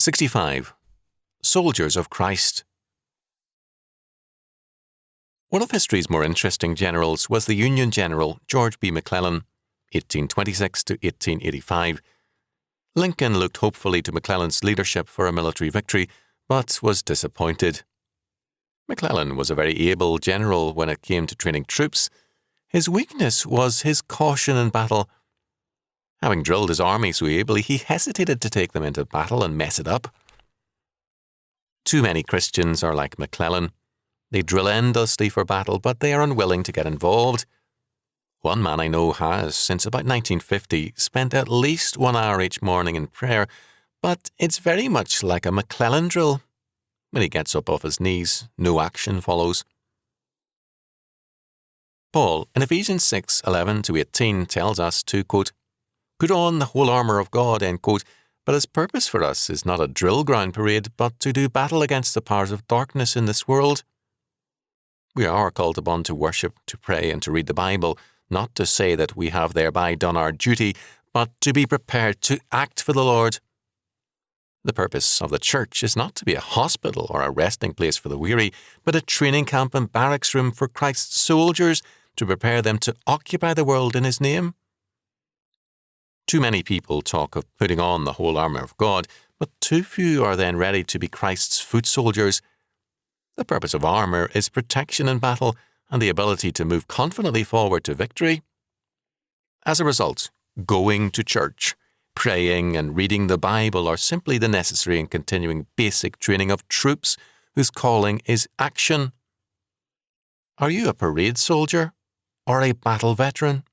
65. Soldiers of Christ. One of history's more interesting generals was the Union General George B. McClellan, 1826 to 1885. Lincoln looked hopefully to McClellan's leadership for a military victory, but was disappointed. McClellan was a very able general when it came to training troops. His weakness was his caution in battle. Having drilled his army so ably, he hesitated to take them into battle and mess it up. Too many Christians are like McClellan. They drill endlessly for battle, but they are unwilling to get involved. One man I know has, since about 1950, spent at least 1 hour each morning in prayer, but it's very much like a McClellan drill. When he gets up off his knees, no action follows. Paul, in Ephesians 6:11-18, tells us to, quote, "Put on the whole armour of God," end quote, but his purpose for us is not a drill ground parade, but to do battle against the powers of darkness in this world. We are called upon to worship, to pray, and to read the Bible, not to say that we have thereby done our duty, but to be prepared to act for the Lord. The purpose of the church is not to be a hospital or a resting place for the weary, but a training camp and barracks room for Christ's soldiers to prepare them to occupy the world in His name. Too many people talk of putting on the whole armour of God, but too few are then ready to be Christ's foot soldiers. The purpose of armour is protection in battle and the ability to move confidently forward to victory. As a result, going to church, praying and reading the Bible are simply the necessary and continuing basic training of troops whose calling is action. Are you a parade soldier or a battle veteran?